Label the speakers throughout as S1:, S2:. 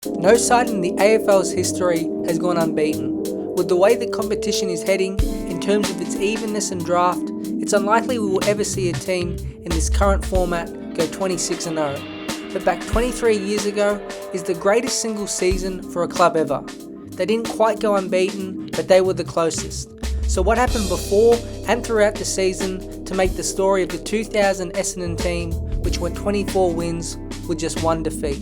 S1: No side in the AFL's history has gone unbeaten. With the way the competition is heading, in terms of its evenness and draft, it's unlikely we will ever see a team in this current format go 26-0. But back 23 years ago is the greatest single season for a club ever. They didn't quite go unbeaten, but they were the closest. So what happened before and throughout the season to make the story of the 2000 Essendon team, which went 24 wins with just one defeat?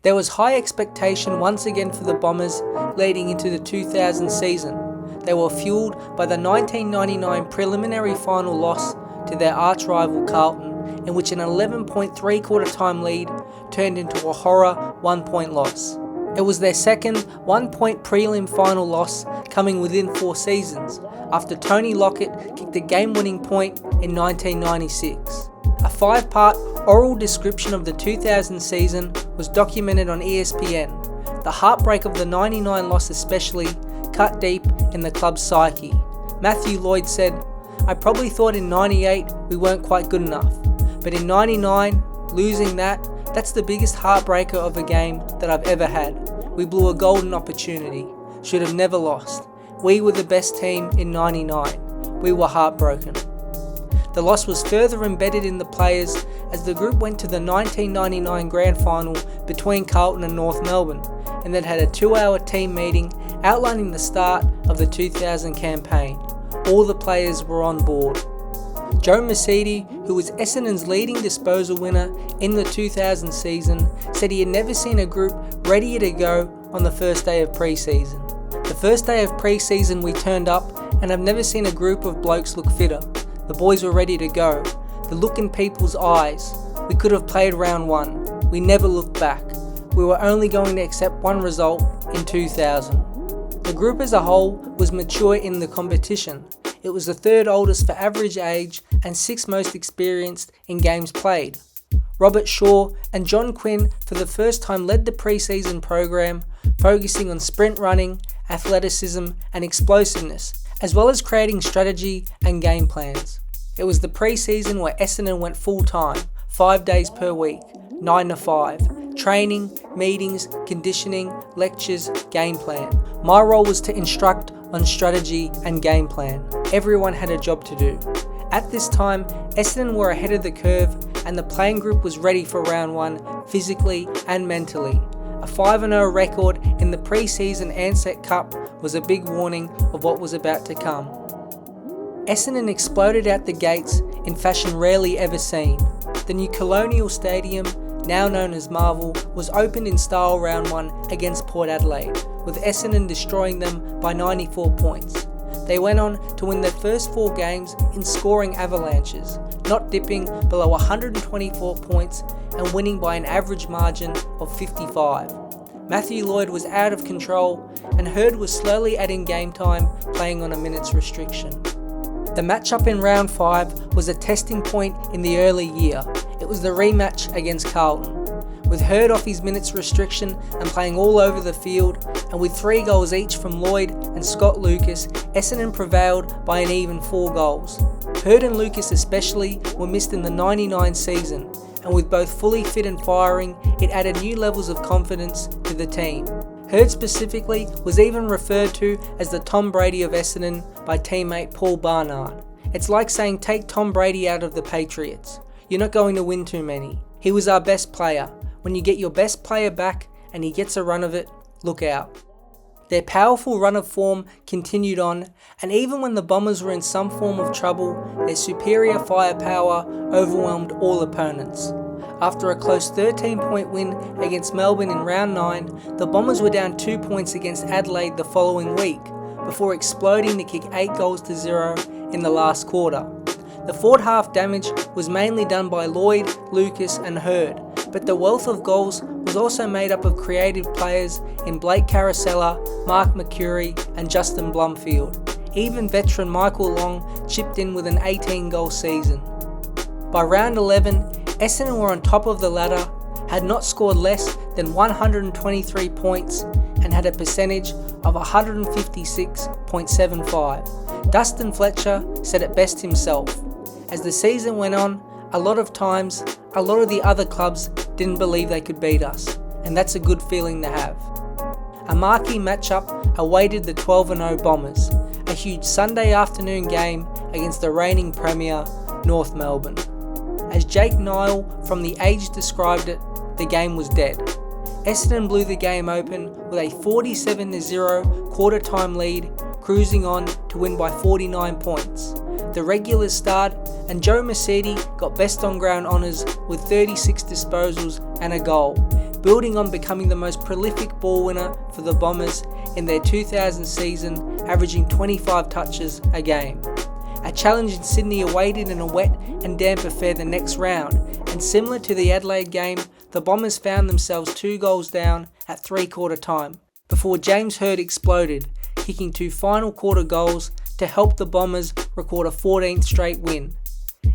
S1: There was high expectation once again for the Bombers leading into the 2000 season. They were fueled by the 1999 preliminary final loss to their arch-rival Carlton, in which an 11-point three-quarter-time lead turned into a horror 1-point loss. It was their second 1-point prelim final loss coming within 4 seasons, after Tony Lockett kicked a game-winning point in 1996. A 5-part oral description of the 2000 season was documented on ESPN. The heartbreak of the 99 loss especially cut deep in the club's psyche. Matthew Lloyd said, "I probably thought in 98 we weren't quite good enough, but in 99, losing that's the biggest heartbreaker of a game that I've ever had. We blew a golden opportunity. Should have never lost. We were the best team in 99. We were heartbroken." The loss was further embedded in the players as the group went to the 1999 Grand Final between Carlton and North Melbourne, and then had a 2-hour team meeting outlining the start of the 2000 campaign. All the players were on board. Joe Mercedes, who was Essendon's leading disposal winner in the 2000 season, said he had never seen a group ready to go on the first day of pre-season. The first day of pre-season we turned up, and I've never seen a group of blokes look fitter. The boys were ready to go. The look in people's eyes. We could have played round 1. We never looked back. We were only going to accept one result in 2000. The group as a whole was mature in the competition. It was the 3rd oldest for average age and 6th most experienced in games played. Robert Shaw and John Quinn for the first time led the pre-season program, focusing on sprint running, athleticism and explosiveness, as well as creating strategy and game plans. It was the pre-season where Essendon went full-time, 5 days per week, 9 to 5. Training, meetings, conditioning, lectures, game plan. My role was to instruct on strategy and game plan. Everyone had a job to do. At this time, Essendon were ahead of the curve and the playing group was ready for round 1 physically and mentally. A 5-0 record in the pre-season Ansett Cup was a big warning of what was about to come. Essendon exploded out the gates in fashion rarely ever seen. The new Colonial Stadium, now known as Marvel, was opened in style round 1 against Port Adelaide, with Essendon destroying them by 94 points. They went on to win their first 4 games in scoring avalanches, not dipping below 124 points and winning by an average margin of 55. Matthew Lloyd was out of control and Hurd was slowly adding game time, playing on a minute's restriction. The matchup in round 5 was a testing point in the early year. It was the rematch against Carlton. With Hurd off his minutes restriction and playing all over the field, and with 3 goals each from Lloyd and Scott Lucas, Essendon prevailed by an even 4 goals. Hurd and Lucas especially were missed in the 99 season, and with both fully fit and firing, it added new levels of confidence to the team. Hurd specifically was even referred to as the Tom Brady of Essendon by teammate Paul Barnard. It's like saying take Tom Brady out of the Patriots. You're not going to win too many. He was our best player. When you get your best player back and he gets a run of it, look out. Their powerful run of form continued on, and even when the Bombers were in some form of trouble, their superior firepower overwhelmed all opponents. After a close 13-point win against Melbourne in round 9, the Bombers were down 2 points against Adelaide the following week, before exploding to kick 8 goals to 0 in the last quarter. The forward half damage was mainly done by Lloyd, Lucas and Hurd, but the wealth of goals was also made up of creative players in Blake Caracella, Mark McCurry and Justin Blumfield. Even veteran Michael Long chipped in with an 18-goal season. By round 11, Essendon were on top of the ladder, had not scored less than 123 points and had a percentage of 156.75. Dustin Fletcher said it best himself. As the season went on, a lot of times, a lot of the other clubs didn't believe they could beat us. and that's a good feeling to have. A marquee matchup awaited the 12-0 Bombers, a huge Sunday afternoon game against the reigning premier, North Melbourne. As Jake Nile from The Age described it, the game was dead. Essendon blew the game open with a 47-0 quarter-time lead, cruising on to win by 49 points. The regulars starred, and Joe Mercedes got best on ground honours with 36 disposals and a goal, building on becoming the most prolific ball winner for the Bombers in their 2000 season, averaging 25 touches a game. A challenge in Sydney awaited in a wet and damp affair the next round, and similar to the Adelaide game, the Bombers found themselves 2 goals down at three-quarter time, before James Hird exploded, kicking 2 final quarter goals to help the Bombers record a 14th straight win.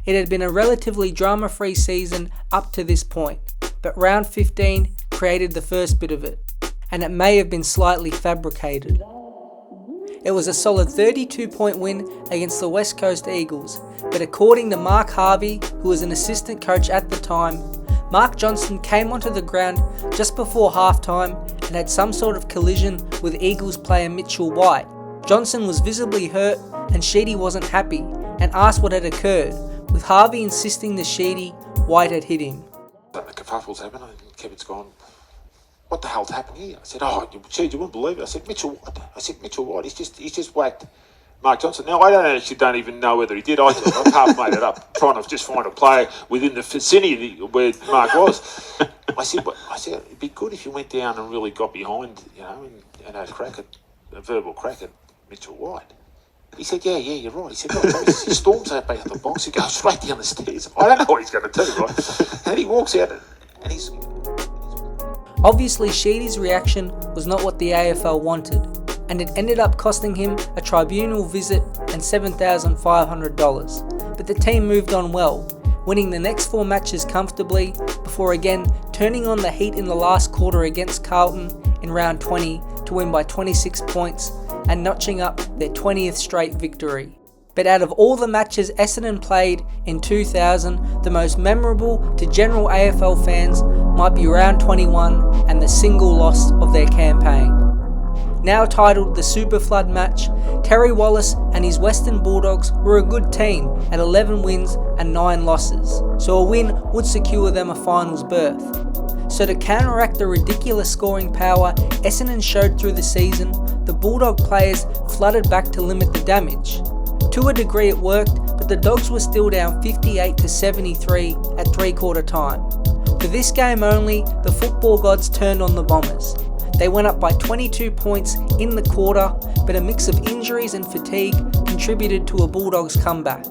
S1: It had been a relatively drama-free season up to this point, but round 15 created the first bit of it, and it may have been slightly fabricated. It was a solid 32-point win against the West Coast Eagles, but according to Mark Harvey, who was an assistant coach at the time, Mark Johnson came onto the ground just before halftime and had some sort of collision with Eagles player Mitchell White. Johnson was visibly hurt and Sheedy wasn't happy and asked what had occurred, with Harvey insisting to Sheedy White had hit him.
S2: The kerfuffle's happened and Kevin's gone, what the hell's happened here? I said, Sheedy, you wouldn't believe it. I said, Mitchell White, he's just whacked Mark Johnson. Now, I don't even know whether he did. I half made it up, trying to just find a player within the vicinity where Mark was. I said, it'd be good if you went down and really got behind, and had a verbal crack at Mitchell White. He said, yeah, you're right. He said, he storms out back of the box. He goes straight down the stairs. I don't know what he's going to do, right? And he walks out and he's...
S1: Obviously, Sheedy's reaction was not what the AFL wanted, and it ended up costing him a tribunal visit and $7,500. But the team moved on well, winning the next 4 matches comfortably before again turning on the heat in the last quarter against Carlton in round 20 to win by 26 points and notching up their 20th straight victory. But out of all the matches Essendon played in 2000, the most memorable to general AFL fans might be round 21 and the single loss of their campaign. Now titled the Super Flood match, Terry Wallace and his Western Bulldogs were a good team at 11 wins and 9 losses, so a win would secure them a finals berth. So to counteract the ridiculous scoring power Essendon showed through the season, the Bulldog players flooded back to limit the damage. To a degree it worked, but the Dogs were still down 58-73 at three-quarter time. For this game only, the football gods turned on the Bombers. They went up by 22 points in the quarter, but a mix of injuries and fatigue contributed to a Bulldogs comeback.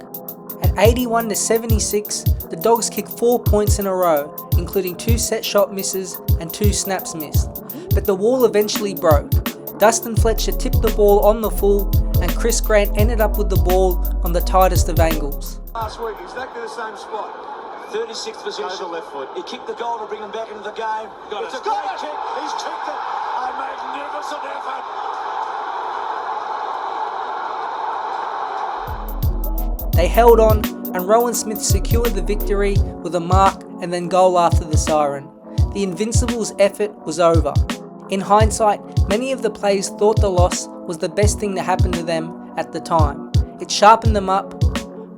S1: At 81-76, the Dogs kicked 4 points in a row, including 2 set shot misses and 2 snaps missed. But the wall eventually broke. Dustin Fletcher tipped the ball on the full, and Chris Grant ended up with the ball on the tightest of angles.
S3: Last week, exactly the same spot.
S4: 36th position. Left foot. He kicked the goal to bring him back into the game. It's a great kick. He's kicked it. A magnificent effort.
S1: They held on, and Rowan Smith secured the victory with a mark and then goal after the siren. The Invincibles' effort was over. In hindsight, many of the players thought the loss was the best thing to happen to them at the time. It sharpened them up,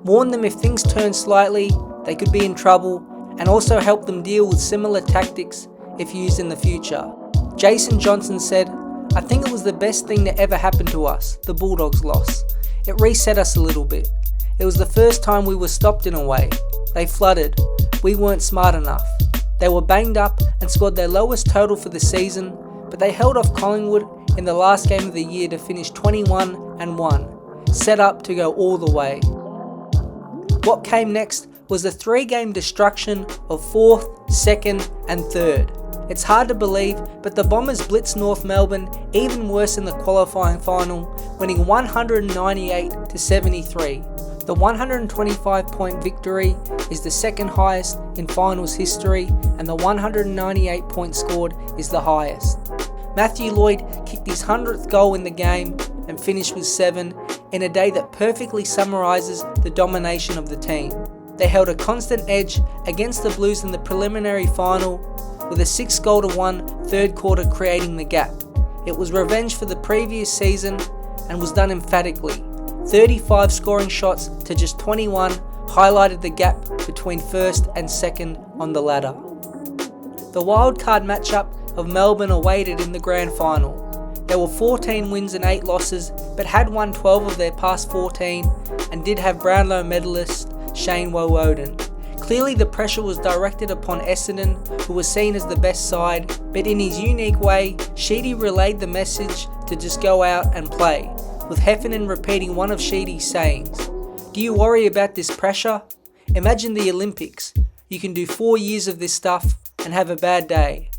S1: warned them if things turned slightly, they could be in trouble, and also helped them deal with similar tactics if used in the future. Jason Johnson said, "I think it was the best thing that ever happened to us, the Bulldogs' loss. It reset us a little bit. It was the first time we were stopped in a way. They flooded. We weren't smart enough. They were banged up and scored their lowest total for the season, but they held off Collingwood in the last game of the year to finish 21-1, set up to go all the way." What came next was a 3-game destruction of 4th, 2nd and 3rd. It's hard to believe, but the Bombers blitzed North Melbourne even worse in the qualifying final, winning 198-73. The 125-point victory is the second highest in finals history, and the 198 points scored is the highest. Matthew Lloyd kicked his 100th goal in the game and finished with 7 in a day that perfectly summarises the domination of the team. They held a constant edge against the Blues in the preliminary final, with a 6-1 third quarter creating the gap. It was revenge for the previous season and was done emphatically. 35 scoring shots to just 21 highlighted the gap between first and second on the ladder. The wildcard matchup of Melbourne awaited in the grand final. There were 14 wins and 8 losses, but had won 12 of their past 14 and did have Brownlow medalist Shane Woewodin. Clearly the pressure was directed upon Essendon, who was seen as the best side, but in his unique way, Sheedy relayed the message to just go out and play, with Heffernan repeating one of Sheedy's sayings. Do you worry about this pressure? Imagine the Olympics. You can do 4 years of this stuff and have a bad day.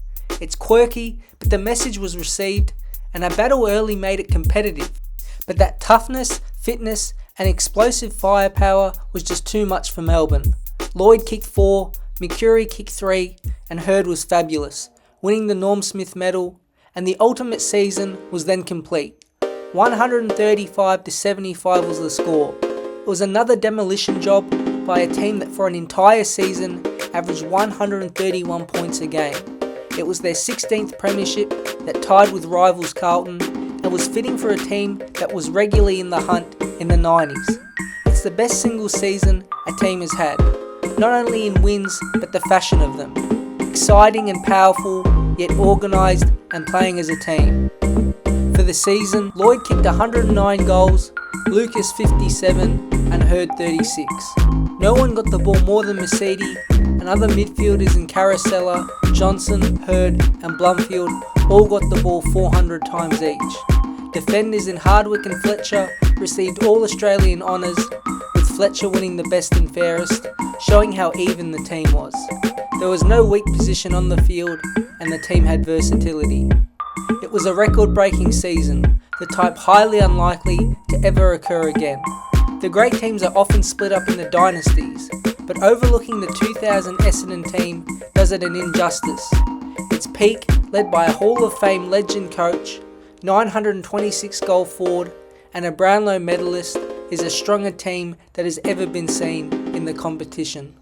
S1: It's quirky, but the message was received, and a battle early made it competitive. But that toughness, fitness, and explosive firepower was just too much for Melbourne. Lloyd kicked 4, McCurry kicked 3, and Hurd was fabulous, winning the Norm Smith medal, and the ultimate season was then complete. 135-75 was the score. It was another demolition job by a team that for an entire season averaged 131 points a game. It was their 16th premiership that tied with rivals Carlton and was fitting for a team that was regularly in the hunt in the 90s. It's the best single season a team has had, not only in wins but the fashion of them. Exciting and powerful, yet organised and playing as a team. For the season, Lloyd kicked 109 goals, Lucas 57 and Hurd 36. No one got the ball more than Mercedes, and other midfielders in Caracella, Johnson, Hurd and Blumfield all got the ball 400 times each. Defenders in Hardwick and Fletcher received all Australian honours, with Fletcher winning the best and fairest, showing how even the team was. There was no weak position on the field and the team had versatility. It was a record-breaking season, the type highly unlikely to ever occur again. The great teams are often split up into dynasties, but overlooking the 2000 Essendon team does it an injustice. Its peak, led by a Hall of Fame legend coach, 926 goal forward, and a Brownlow medalist, is a stronger team that has ever been seen in the competition.